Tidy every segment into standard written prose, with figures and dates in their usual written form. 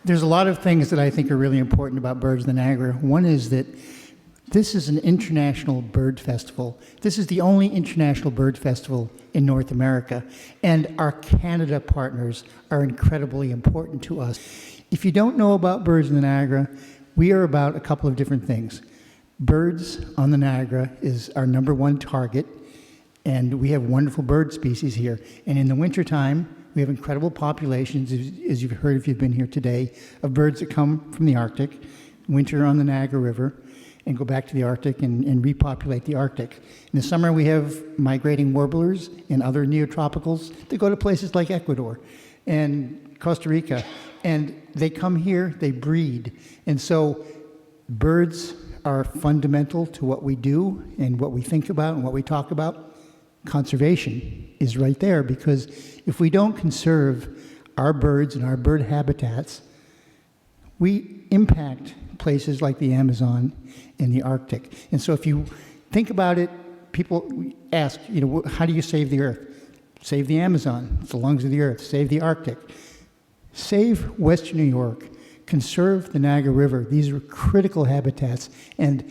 There's a lot of things that I think are really important about Birds of the Niagara. One is that this is an international bird festival. This is the only international bird festival in North America, and our Canada partners are incredibly important to us. If you don't know about Birds of the Niagara, we are about a couple of different things. Birds on the Niagara is our #1 target, and we have wonderful bird species here. And in the wintertime, we have incredible populations, as you've heard if you've been here today, of birds that come from the Arctic, winter on the Niagara River, and go back to the Arctic and repopulate the Arctic. In the summer, we have migrating warblers and other neotropicals that go to places like Ecuador and Costa Rica, and they come here, they breed. And so birds are fundamental to what we do and what we think about and what we talk about. Conservation is right there, because if we don't conserve our birds and our bird habitats, we impact places like the Amazon and the Arctic. And so if you think about it, people ask, how do you save the Earth? Save the Amazon, it's the lungs of the Earth. Save the Arctic. Save Western New York. Conserve the Niagara River. These are critical habitats, and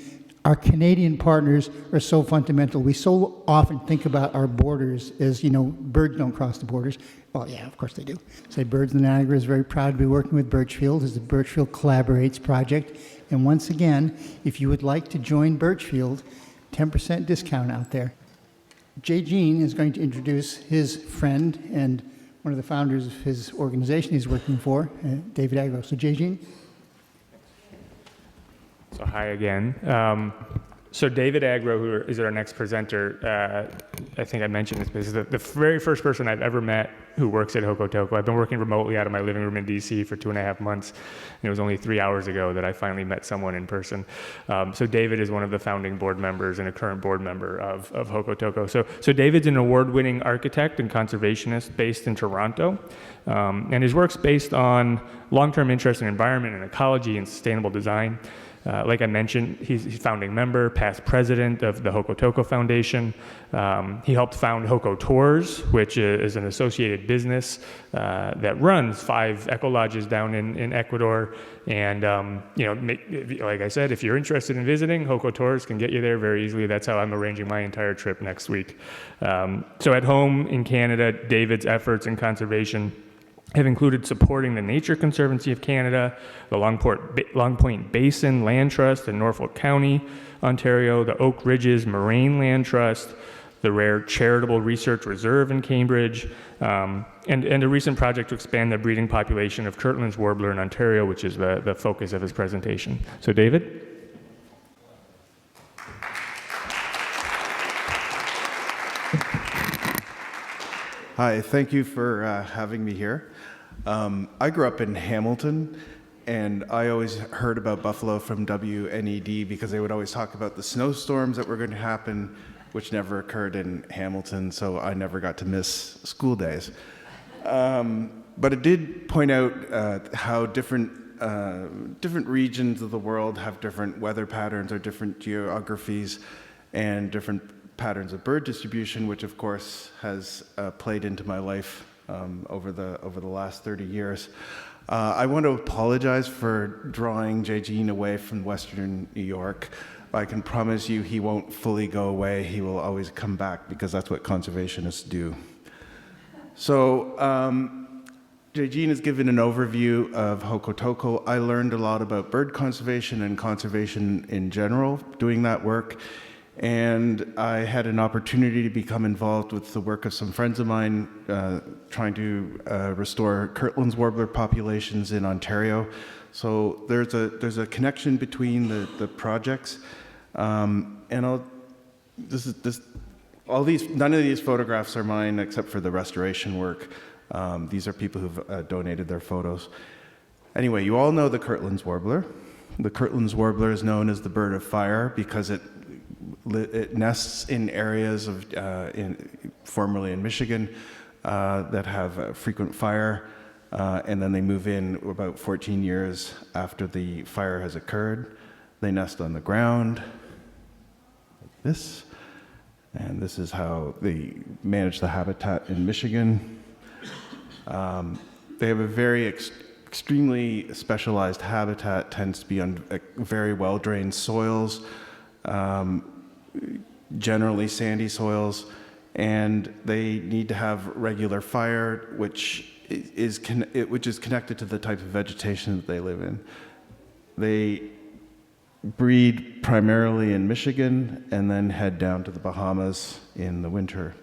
our Canadian partners are so fundamental. We so often think about our borders as, birds don't cross the borders. Well, yeah, of course they do. So Birds of the Niagara is very proud to be working with Birchfield as the Birchfield Collaborates project. And once again, if you would like to join Birchfield, 10% discount out there. Jay Jean is going to introduce his friend and one of the founders of his organization he's working for, David Agro. So Jay Jean. So hi again. So David Agro, who is our next presenter, I think I mentioned this, but this is the very first person I've ever met who works at Hokotoco. I've been working remotely out of my living room in DC for 2.5 months. And it was only 3 hours ago that I finally met someone in person. So David is one of the founding board members and a current board member of Hokotoco. So David's an award-winning architect and conservationist based in Toronto. And his work's based on long-term interest in environment and ecology and sustainable design. Like I mentioned, he's founding member, past president of the Hokotoco Foundation. He helped found Hoko Tours, which is an associated business that runs 5 eco-lodges down in Ecuador. And, like I said, if you're interested in visiting, Hoko Tours can get you there very easily. That's how I'm arranging my entire trip next week. So at home in Canada, David's efforts in conservation have included supporting the Nature Conservancy of Canada, the Long Point Basin Land Trust in Norfolk County, Ontario, the Oak Ridges Moraine Land Trust, the Rare Charitable Research Reserve in Cambridge, and a recent project to expand the breeding population of Kirtland's Warbler in Ontario, which is the focus of his presentation. So David? Hi, thank you for having me here. I grew up in Hamilton, and I always heard about Buffalo from WNED because they would always talk about the snowstorms that were going to happen, which never occurred in Hamilton, so I never got to miss school days. But it did point out how different regions of the world have different weather patterns or different geographies and different patterns of bird distribution, which of course has played into my life over the last 30 years. I want to apologize for drawing Jay Jean away from Western New York. I can promise you he won't fully go away. He will always come back because that's what conservationists do. So Jay Jean has given an overview of Hokotoco. I learned a lot about bird conservation and conservation in general doing that work. And I had an opportunity to become involved with the work of some friends of mine trying to restore Kirtland's warbler populations in Ontario. So there's a connection between the projects. And none of these photographs are mine except for the restoration work. These are people who've donated their photos. Anyway, you all know the Kirtland's warbler. The Kirtland's warbler is known as the bird of fire because it nests in areas of formerly in Michigan that have frequent fire, and then they move in about 14 years after the fire has occurred. They nest on the ground, like this, and this is how they manage the habitat in Michigan. They have a very extremely specialized habitat, tends to be on very well-drained soils, generally sandy soils, and they need to have regular fire, which is connected to the type of vegetation that they live in. They breed primarily in Michigan and then head down to the Bahamas in the winter.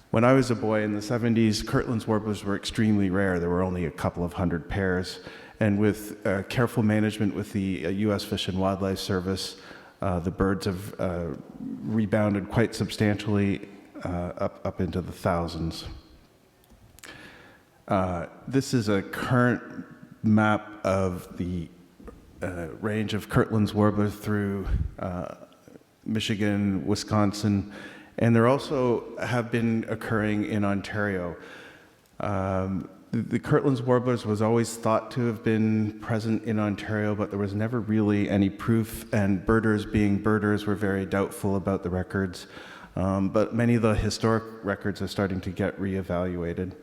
When I was a boy in the 70s, Kirtland's warblers were extremely rare. There were only a couple of hundred pairs. And with careful management with the U.S. Fish and Wildlife Service, the birds have rebounded quite substantially up into the thousands. This is a current map of the range of Kirtland's warblers through Michigan, Wisconsin, and there also have been occurring in Ontario. The Kirtland's warblers was always thought to have been present in Ontario, but there was never really any proof, and birders being birders were very doubtful about the records. But many of the historic records are starting to get reevaluated.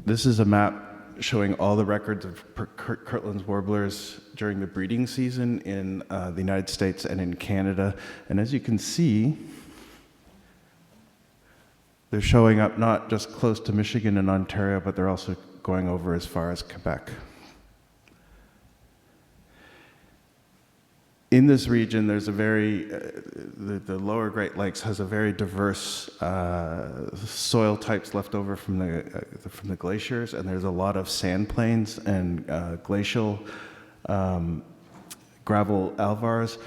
This is a map showing all the records of Kirtland's warblers during the breeding season in the United States and in Canada. And as you can see, they're showing up not just close to Michigan and Ontario, but they're also going over as far as Quebec. In this region, there's a very, the lower Great Lakes has a very diverse soil types left over from the glaciers, and there's a lot of sand plains and glacial gravel alvars.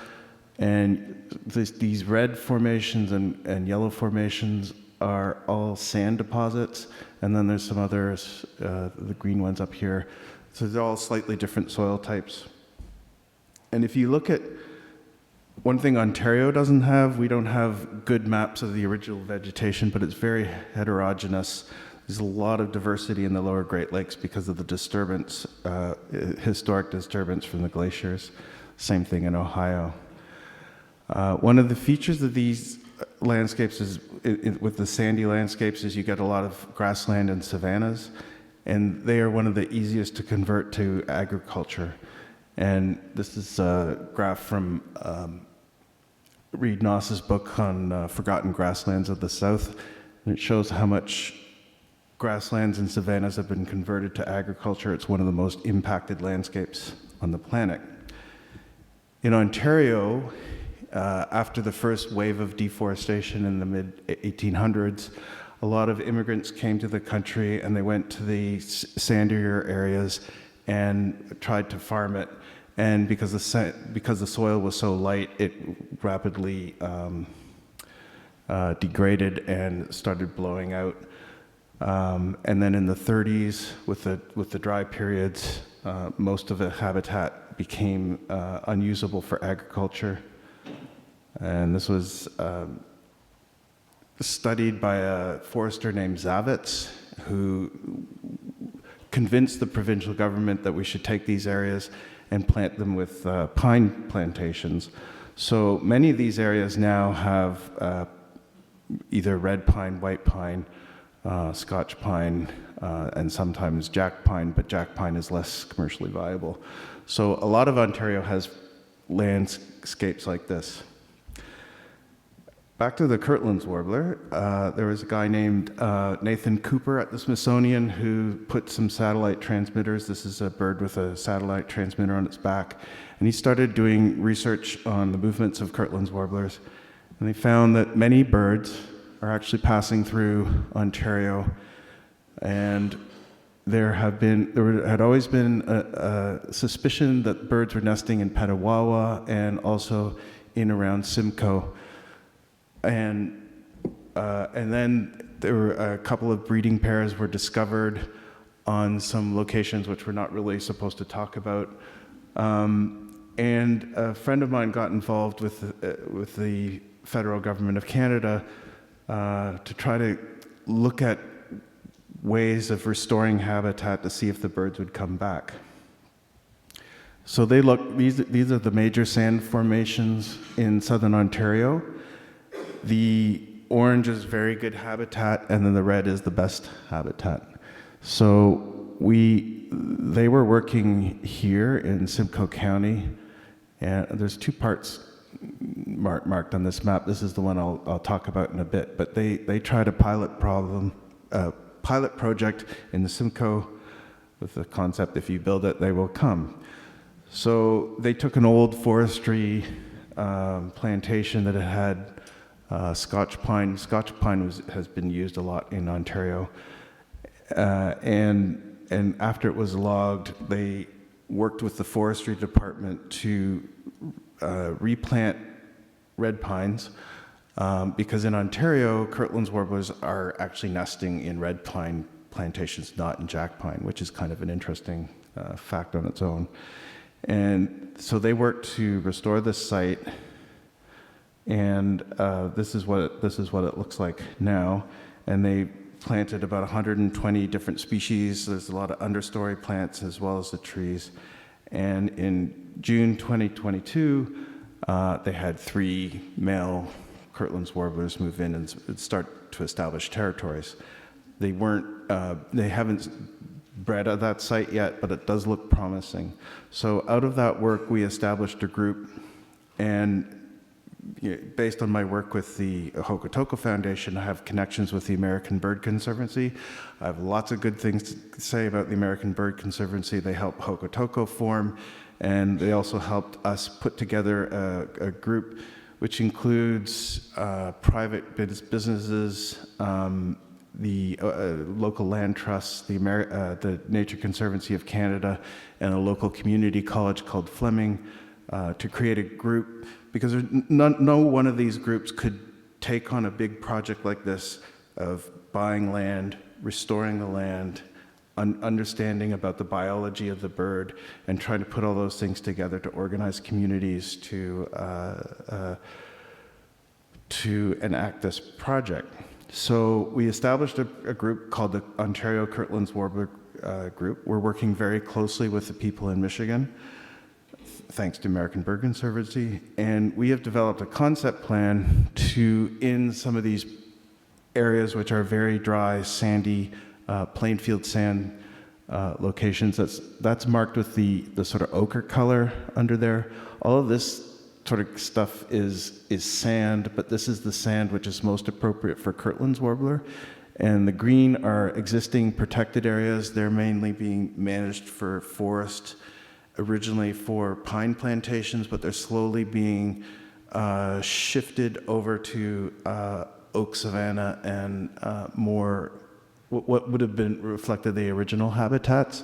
And these red formations and yellow formations are all sand deposits, and then there's some others, the green ones up here. So they're all slightly different soil types. And if you look at one thing Ontario doesn't have, we don't have good maps of the original vegetation, but it's very heterogeneous. There's a lot of diversity in the lower Great Lakes because of the disturbance, historic disturbance from the glaciers. Same thing in Ohio. One of the features of these landscapes is, with the sandy landscapes, is you get a lot of grassland and savannas, and they are one of the easiest to convert to agriculture. And this is a graph from Reed Noss's book on Forgotten Grasslands of the South, and it shows how much grasslands and savannas have been converted to agriculture. It's one of the most impacted landscapes on the planet. In Ontario, after the first wave of deforestation in the mid-1800s, a lot of immigrants came to the country and they went to the sandier areas and tried to farm it. And because the soil was so light, it rapidly degraded and started blowing out. And then in the 30s, with the dry periods, most of the habitat became unusable for agriculture. And this was studied by a forester named Zavitz, who convinced the provincial government that we should take these areas and plant them with pine plantations. So many of these areas now have either red pine, white pine, Scotch pine, and sometimes jack pine, but jack pine is less commercially viable. So a lot of Ontario has landscapes like this. Back to the Kirtland's warbler, there was a guy named Nathan Cooper at the Smithsonian who put some satellite transmitters. This is a bird with a satellite transmitter on its back. And he started doing research on the movements of Kirtland's warblers. And they found that many birds are actually passing through Ontario. And there had always been a suspicion that birds were nesting in Petawawa and also in around Simcoe. And then there were a couple of breeding pairs were discovered on some locations which we're not really supposed to talk about. And a friend of mine got involved with the federal government of Canada to try to look at ways of restoring habitat to see if the birds would come back. So they look, these are the major sand formations in southern Ontario. The orange is very good habitat, and then the red is the best habitat. So they were working here in Simcoe County, and there's two parts marked on this map. This is the one I'll talk about in a bit. But they tried a pilot project in the Simcoe with the concept: if you build it, they will come. So they took an old forestry plantation that had Scotch pine. Scotch pine has been used a lot in Ontario, and after it was logged, they worked with the forestry department to replant red pines, because in Ontario, Kirtland's warblers are actually nesting in red pine plantations, not in jack pine, which is kind of an interesting fact on its own. And so they worked to restore this site, and this is what it looks like now. And they planted about 120 different species. There's a lot of understory plants as well as the trees. And in June 2022, they had 3 male Kirtland's warblers move in and start to establish territories. They haven't bred at that site yet, but it does look promising. So out of that work, we established a group, and based on my work with the Hokotoco Foundation, I have connections with the American Bird Conservancy. I have lots of good things to say about the American Bird Conservancy. They helped Hokotoco form, and they also helped us put together a group which includes private businesses, the local land trusts, the Nature Conservancy of Canada, and a local community college called Fleming, to create a group, because no one of these groups could take on a big project like this of buying land, restoring the land, understanding about the biology of the bird, and trying to put all those things together to organize communities to enact this project. So we established a group called the Ontario Kirtland's Warbler Group. We're working very closely with the people in Michigan, thanks to American Bird Conservancy, and we have developed a concept plan to, in some of these areas which are very dry, sandy, plain field sand locations, that's marked with the sort of ochre color under there. All of this sort of stuff is sand, but this is the sand which is most appropriate for Kirtland's warbler. And the green are existing protected areas. They're mainly being managed for forest, originally for pine plantations, but they're slowly being shifted over to oak savanna and more what would have been reflected the original habitats.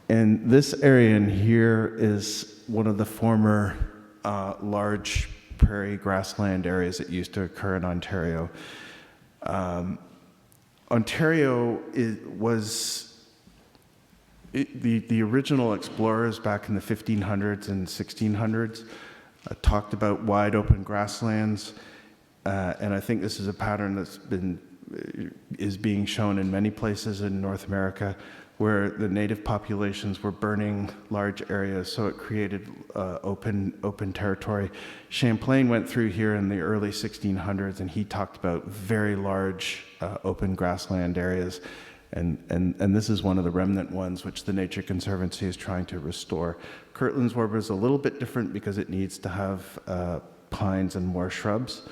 And this area in here is one of the former large prairie grassland areas that used to occur in Ontario. Ontario the original explorers back in the 1500s and 1600s talked about wide open grasslands, and I think this is a pattern is being shown in many places in North America, where the native populations were burning large areas, so it created open territory. Champlain went through here in the early 1600s, and he talked about very large open grassland areas, and this is one of the remnant ones which the Nature Conservancy is trying to restore. Kirtland's warbler is a little bit different because it needs to have pines and more shrubs,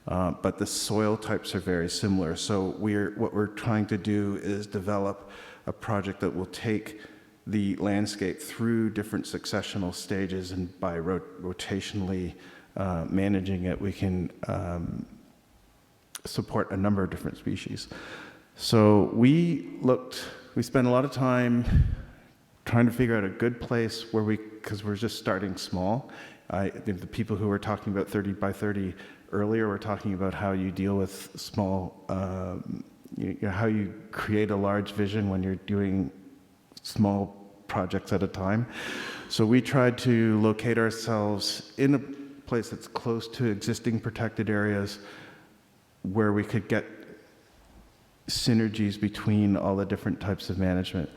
but the soil types are very similar. So what we're trying to do is develop a project that will take the landscape through different successional stages, and by rotationally managing it, we can support a number of different species. So we spent a lot of time trying to figure out a good place because we're just starting small. I think the people who were talking about 30 by 30 earlier were talking about how you deal with small, how you create a large vision when you're doing small projects at a time. So we tried to locate ourselves in a place that's close to existing protected areas where we could get synergies between all the different types of management.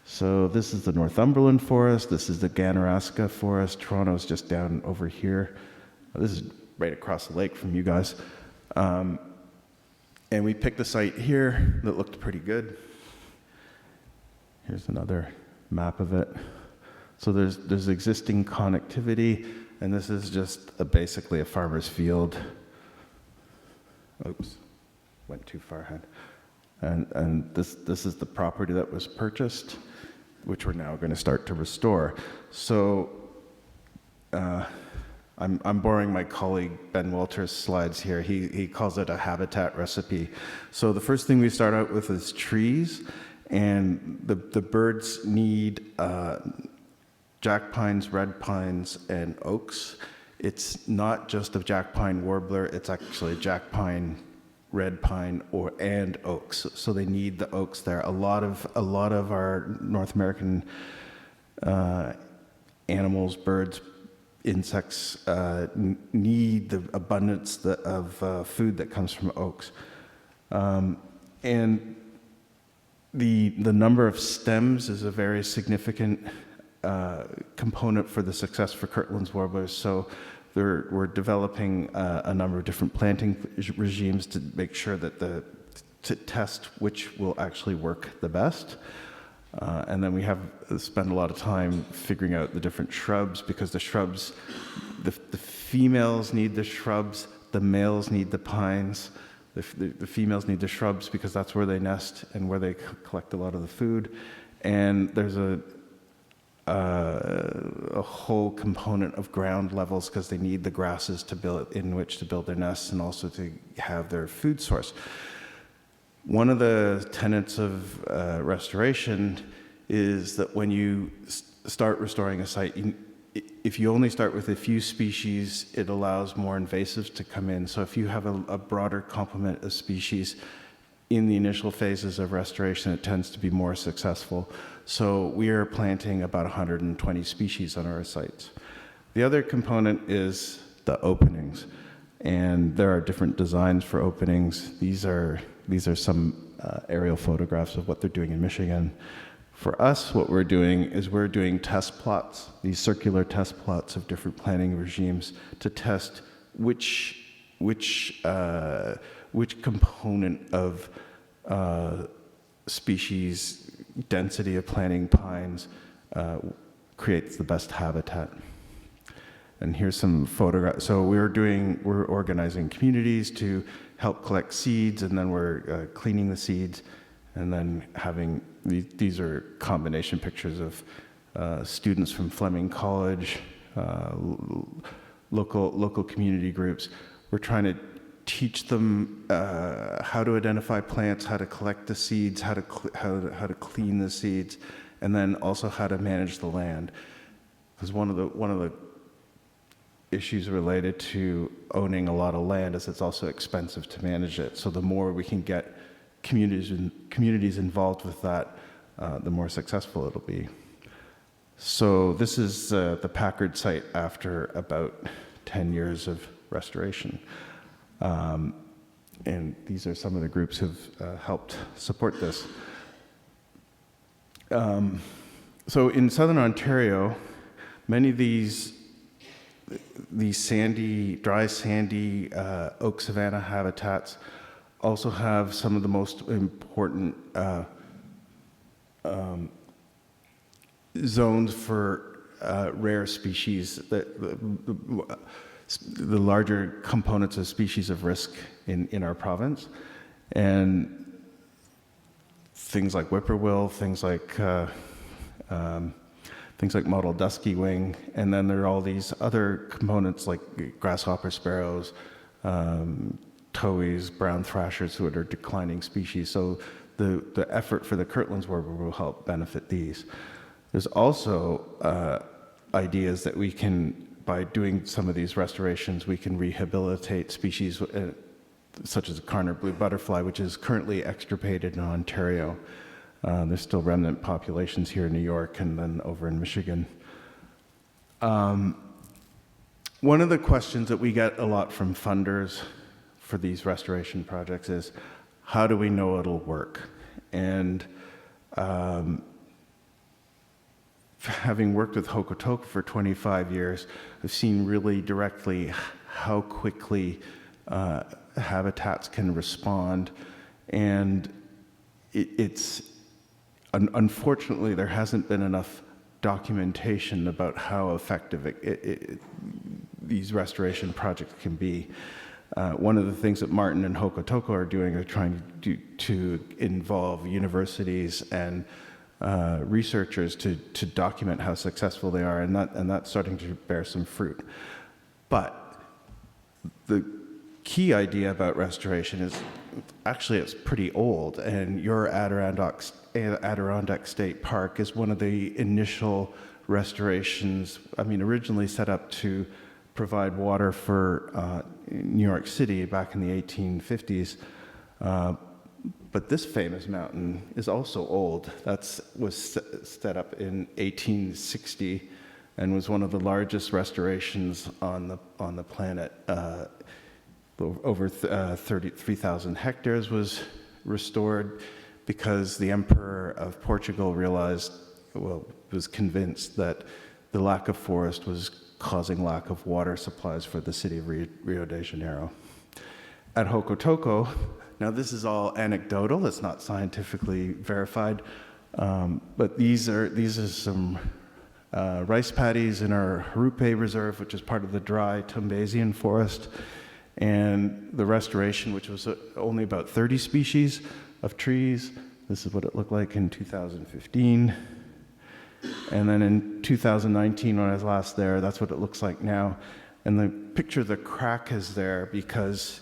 So this is the Northumberland forest, this is the Ganaraska forest, Toronto's just down over here. This is right across the lake from you guys. And we picked a site here that looked pretty good. Here's another map of it. So there's existing connectivity, and this is just basically a farmer's field. Oops, went too far ahead. And this is the property that was purchased, which we're now going to start to restore. So I'm borrowing my colleague Ben Walter's slides here. He calls it a habitat recipe. So the first thing we start out with is trees, and the birds need jack pines, red pines, and oaks. It's not just a jack pine warbler, it's actually a jack pine, red pine, and oaks. So they need the oaks there. A lot of our North American animals, birds, insects need the abundance of food that comes from oaks. And the number of stems is a very significant component for the success for Kirtland's warblers. So we're developing a number of different planting regimes to make sure that to test which will actually work the best. And then we have spent a lot of time figuring out the different shrubs, because the shrubs, the females need the shrubs, the males need the pines. The females need the shrubs because that's where they nest and where they collect a lot of the food. And there's a whole component of ground levels, because they need the grasses to build in which to build their nests and also to have their food source. One of the tenets of restoration is that when you start restoring a site, if you only start with a few species, it allows more invasives to come in. So if you have a broader complement of species in the initial phases of restoration, it tends to be more successful. So we are planting about 120 species on our sites. The other component is the openings. And there are different designs for openings. These are some aerial photographs of what they're doing in Michigan. For us, what we're doing is we're doing test plots, these circular test plots of different planting regimes to test which component of species density of planting pines creates the best habitat. And here's some photographs. So we're organizing communities to help collect seeds, and then we're cleaning the seeds, and then having these are combination pictures of students from Fleming College, local community groups. We're trying to teach them how to identify plants, how to collect the seeds, how to clean the seeds, and then also how to manage the land. Because one of the issues related to owning a lot of land is it's also expensive to manage it. So the more we can get communities involved with that, the more successful it'll be. So this is the Packard site after about 10 years of restoration. And these are some of the groups who've helped support this. So in southern Ontario, many of these dry sandy oak savanna habitats also have some of the most important zones for rare species, the larger components of species of risk in our province. And things like whippoorwill, things like mottled dusky wing, and then there are all these other components like grasshopper sparrows, towhees, brown thrashers, who are declining species. So the effort for the Kirtland's warbler will help benefit these. There's also ideas that we can, by doing some of these restorations, we can rehabilitate species such as the Carner blue butterfly, which is currently extirpated in Ontario. There's still remnant populations here in New York and then over in Michigan. One of the questions that we get a lot from funders for these restoration projects is, how do we know it'll work? And having worked with Hokotoka for 25 years, I've seen really directly how quickly habitats can respond. And it's unfortunately, there hasn't been enough documentation about how effective these restoration projects can be. One of the things that Martin and Hokotoco are doing are trying to involve universities and researchers to document how successful they are, and that's starting to bear some fruit. But the key idea about restoration is actually it's pretty old, and your Adirondack State Park is one of the initial restorations, originally set up to provide water for New York City back in the 1850s. But this famous mountain is also old. That was set up in 1860 and was one of the largest restorations on the planet. Over 33,000 hectares was restored because the Emperor of Portugal was convinced that the lack of forest was causing lack of water supplies for the city of Rio de Janeiro. At Hokotoco, now this is all anecdotal, it's not scientifically verified, but these are some rice paddies in our Harupe Reserve, which is part of the dry Tumbasian forest, and the restoration, which was only about 30 species of trees. This is what it looked like in 2015. And then in 2019, when I was last there, that's what it looks like now. And the picture of the crack is there because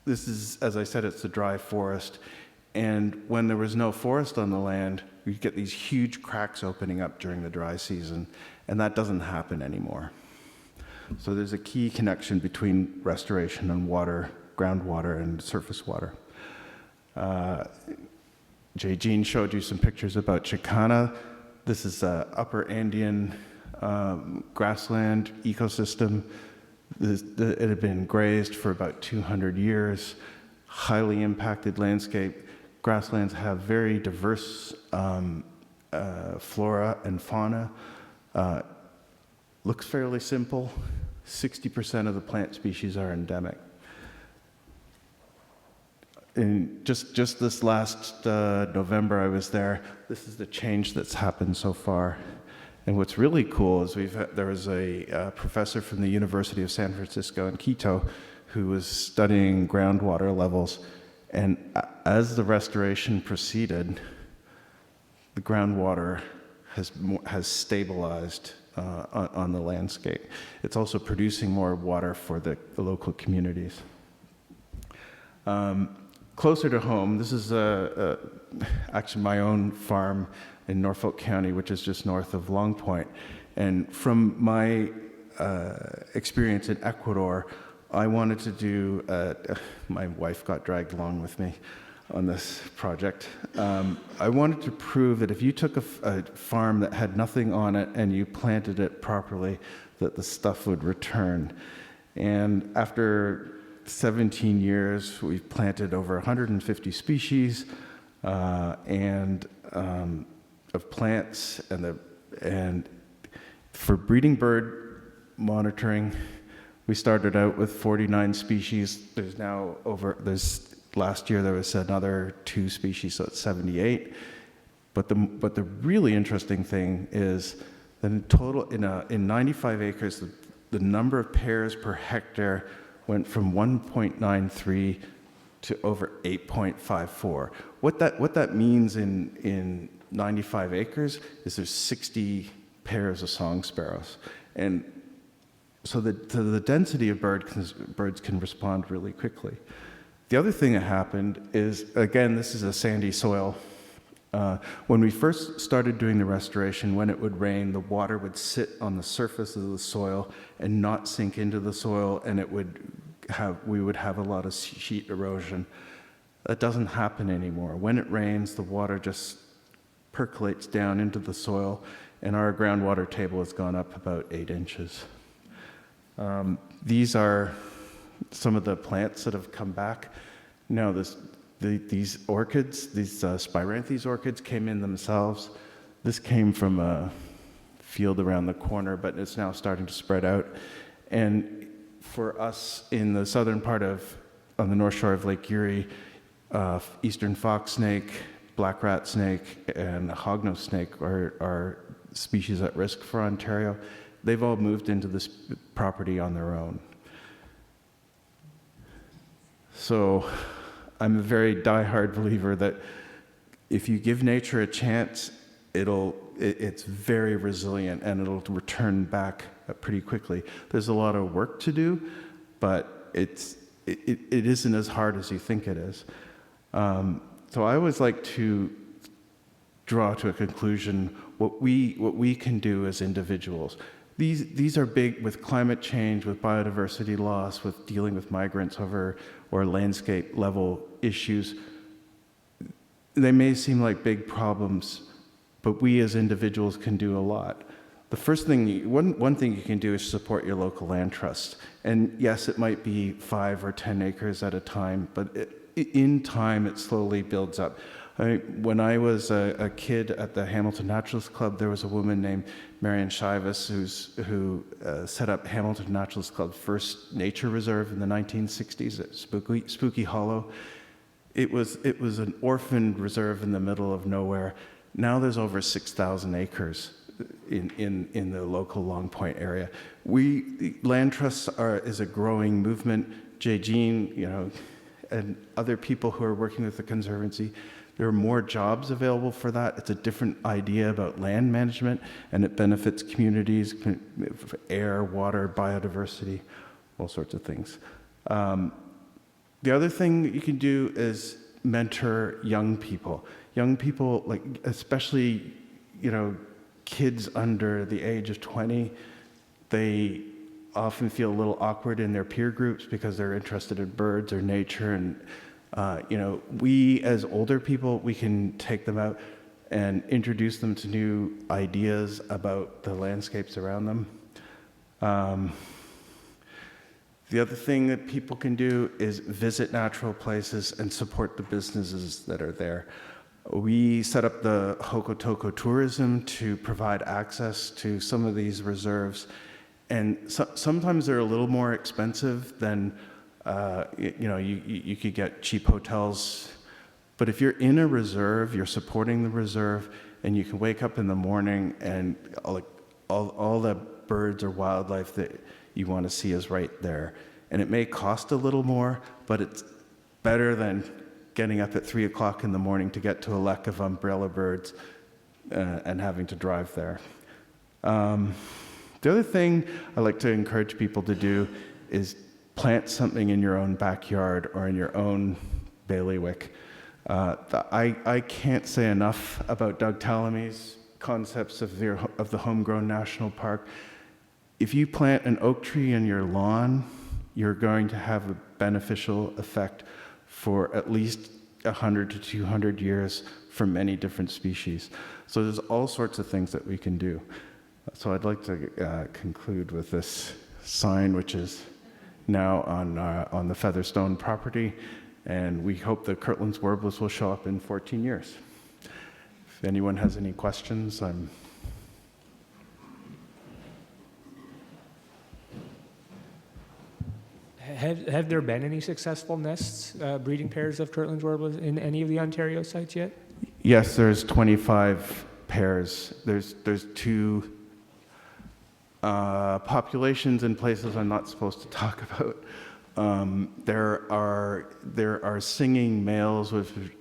this is, as I said, it's a dry forest. And when there was no forest on the land, you'd get these huge cracks opening up during the dry season. And that doesn't happen anymore. So there's a key connection between restoration and water, groundwater and surface water. Jay Jean showed you some pictures about Chicana. This is an upper Andean grassland ecosystem. It had been grazed for about 200 years, highly impacted landscape. Grasslands have very diverse flora and fauna. Looks fairly simple. 60% of the plant species are endemic. And just this last November, I was there. This is the change that's happened so far. And what's really cool is there was a professor from the University of San Francisco in Quito who was studying groundwater levels. And as the restoration proceeded, the groundwater has stabilized on the landscape. It's also producing more water for the local communities. Closer to home, this is actually my own farm in Norfolk County, which is just north of Long Point. And from my experience in Ecuador, I wanted to do, my wife got dragged along with me on this project. I wanted to prove that if you took a farm that had nothing on it and you planted it properly, that the stuff would return. And after 17 years, we've planted over 150 species of plants, and for breeding bird monitoring, we started out with 49 species. Last year there was another 2 species, so it's 78. But the really interesting thing is that in total, in 95 acres, the number of pairs per hectare went from 1.93 to over 8.54. What that means in 95 acres is there's 60 pairs of song sparrows. And so the density of birds can respond really quickly. The other thing that happened is, again, this is a sandy soil. When we first started doing the restoration, when it would rain, the water would sit on the surface of the soil and not sink into the soil, and we would have a lot of sheet erosion. That doesn't happen anymore. When it rains, the water just percolates down into the soil, and our groundwater table has gone up about 8 inches. These are some of the plants that have come back. Now, these orchids, these Spiranthes orchids came in themselves. This came from a field around the corner, but it's now starting to spread out. And for us in the southern part on the north shore of Lake Erie, eastern fox snake, black rat snake and hognose snake are species at risk for Ontario. They've all moved into this property on their own. So I'm a very diehard believer that if you give nature a chance, it's very resilient and it'll return back pretty quickly. There's a lot of work to do, but it isn't as hard as you think it is. So I always like to draw to a conclusion what we can do as individuals. These are big with climate change, with biodiversity loss, with dealing with migrants or landscape level issues. They may seem like big problems, but we as individuals can do a lot. The first thing, one thing you can do is support your local land trust. And yes, it might be 5 or 10 acres at a time, but in time it slowly builds up. When I was a kid at the Hamilton Naturalist Club, there was a woman named Marion Shivas who set up Hamilton Naturalist Club's first nature reserve in the 1960s at Spooky Hollow. It was an orphaned reserve in the middle of nowhere. Now there's over 6,000 acres in the local Long Point area. Land trusts is a growing movement. Jay Jean, and other people who are working with the Conservancy, there are more jobs available for that. It's a different idea about land management, and it benefits communities, air, water, biodiversity, all sorts of things. The other thing that you can do is mentor young people. Young people, like especially, kids under the age of 20, they often feel a little awkward in their peer groups because they're interested in birds or nature. And, we as older people, we can take them out and introduce them to new ideas about the landscapes around them. The other thing that people can do is visit natural places and support the businesses that are there. We set up the Hokotoco Tourism to provide access to some of these reserves, and sometimes they're a little more expensive than, you could get cheap hotels. But if you're in a reserve, you're supporting the reserve, and you can wake up in the morning and all the birds or wildlife that you want to see is right there. And it may cost a little more, but it's better than getting up at 3 o'clock in the morning to get to a lek of umbrella birds and having to drive there. The other thing I like to encourage people to do is plant something in your own backyard or in your own bailiwick. I can't say enough about Doug Tallamy's concepts of the homegrown national park. If you plant an oak tree in your lawn, you're going to have a beneficial effect for at least 100 to 200 years for many different species. So there's all sorts of things that we can do. So I'd like to conclude with this sign, which is now on the Featherstone property, and we hope the Kirtland's warblers will show up in 14 years. If anyone has any questions, Have there been any successful nests, breeding pairs of Kirtland's warblers in any of the Ontario sites yet? Yes, there's 25 pairs. There's 2 populations in places I'm not supposed to talk about. There are singing males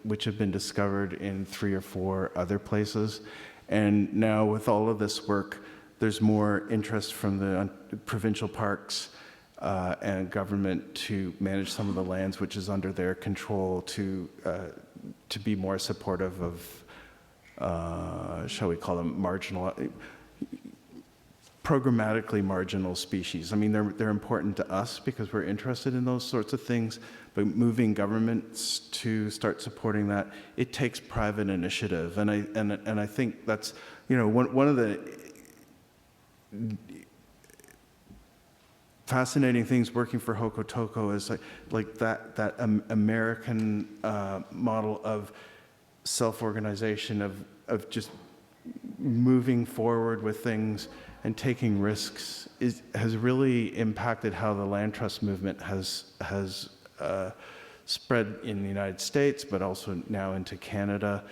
which have been discovered in 3 or 4 other places, and now with all of this work, there's more interest from the provincial parks and government to manage some of the lands which is under their control to be more supportive of, shall we call them programmatically marginal species. I mean, they're important to us because we're interested in those sorts of things, but moving governments to start supporting that, it takes private initiative. And I think that's, one of the fascinating things working for Hokotoco is like that American model of self-organization, of just moving forward with things and taking risks has really impacted how the land trust movement has spread in the United States, but also now into Canada.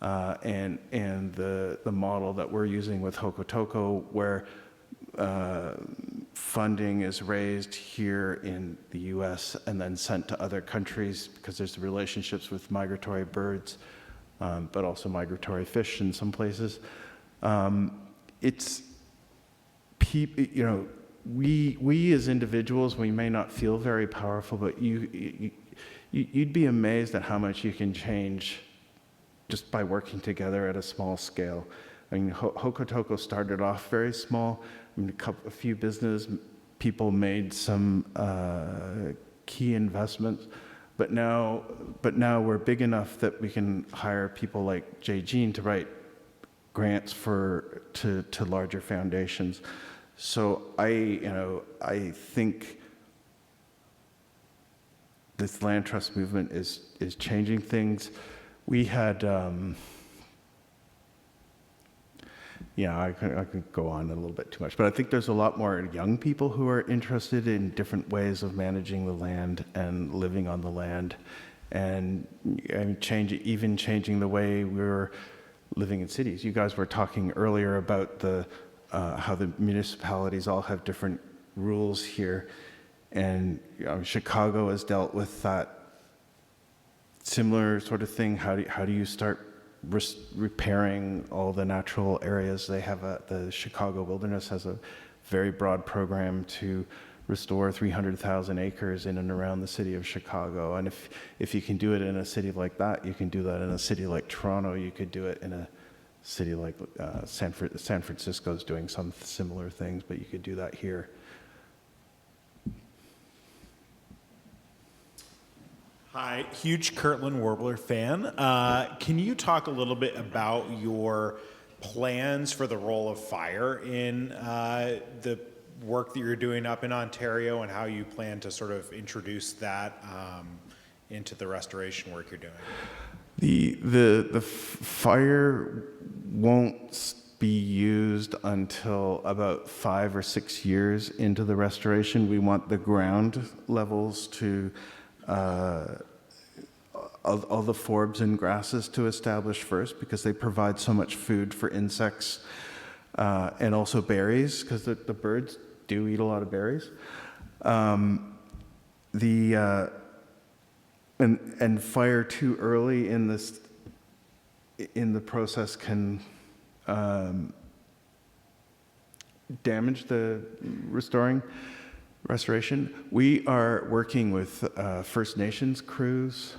and the model that we're using with Hokotoco, where funding is raised here in the U.S. and then sent to other countries because there's relationships with migratory birds, but also migratory fish in some places. It's people, you know, we as individuals, we may not feel very powerful, but you'd be amazed at how much you can change just by working together at a small scale. I mean, Hokotoco started off very small. I mean, a few business people made some key investments, but now we're big enough that we can hire people like Jay Jean to write grants to larger foundations. So I think this land trust movement is changing things. We had, I could go on a little bit too much, but I think there's a lot more young people who are interested in different ways of managing the land and living on the land, and changing the way we're living in cities. You guys were talking earlier about how the municipalities all have different rules here, and Chicago has dealt with that similar sort of thing. How do you start repairing all the natural areas? They have the Chicago Wilderness has a very broad program to restore 300,000 acres in and around the city of Chicago. And if you can do it in a city like that, you can do that in a city like Toronto. You could do it in a city like San Francisco is doing some similar things, but you could do that here. Hi, huge Kirtland Warbler fan. Can you talk a little bit about your plans for the role of fire in the work that you're doing up in Ontario, and how you plan to sort of introduce that into the restoration work you're doing? The fire won't be used until about 5 or 6 years into the restoration. We want the ground levels to all the forbs and grasses to establish first, because they provide so much food for insects and also berries, because the birds do eat a lot of berries. And fire too early in the process can damage the restoration. We are working with First Nations crews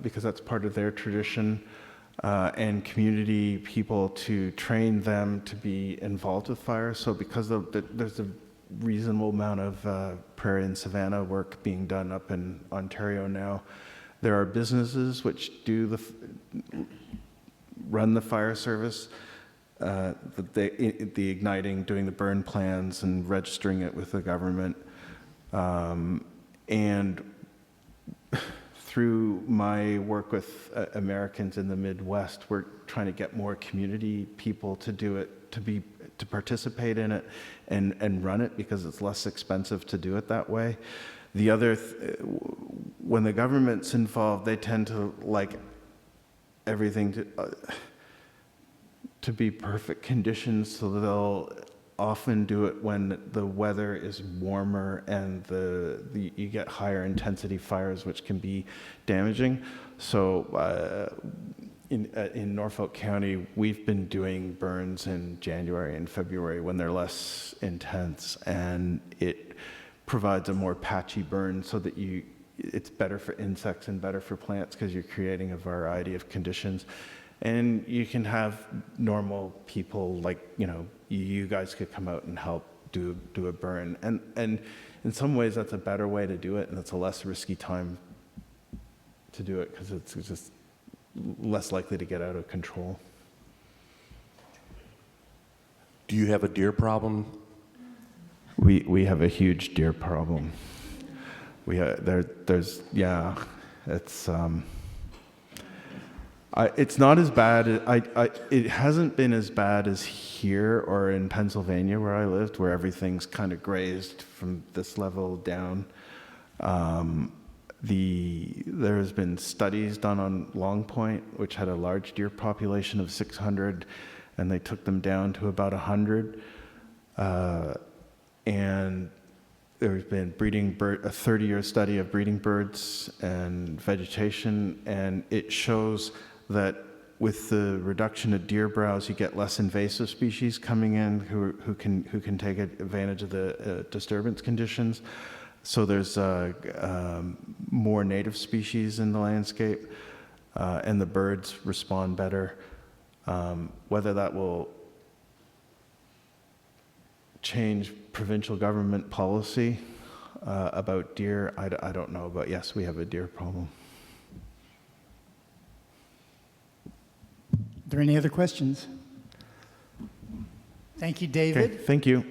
because that's part of their tradition, and community people to train them to be involved with fire. So because there's a reasonable amount of prairie and savanna work being done up in Ontario now, there are businesses which run the fire service, the igniting, doing the burn plans and registering it with the government. And through my work with Americans in the Midwest, we're trying to get more community people to do it, to participate in it and run it, because it's less expensive to do it that way. The other, when the government's involved, they tend to like everything to be perfect conditions, so they'll often do it when the weather is warmer and you get higher intensity fires, which can be damaging. So in Norfolk County, we've been doing burns in January and February when they're less intense, and it provides a more patchy burn so that it's better for insects and better for plants, because you're creating a variety of conditions. And you can have normal people, like, you guys could come out and help do a burn. And in some ways, that's a better way to do it, and it's a less risky time to do it, because it's just less likely to get out of control. Do you have a deer problem? We have a huge deer problem. It's not as bad. It hasn't been as bad as here or in Pennsylvania where I lived, where everything's kind of grazed from this level down. There has been studies done on Long Point, which had a large deer population of 600, and they took them down to about 100. And there's been a 30-year study of breeding birds and vegetation, and it shows that with the reduction of deer browse, you get less invasive species coming in who can take advantage of the disturbance conditions. So there's more native species in the landscape, and the birds respond better. Whether that will change provincial government policy about deer, I don't know, but yes, we have a deer problem. Are there any other questions? Thank you, David. Okay, thank you.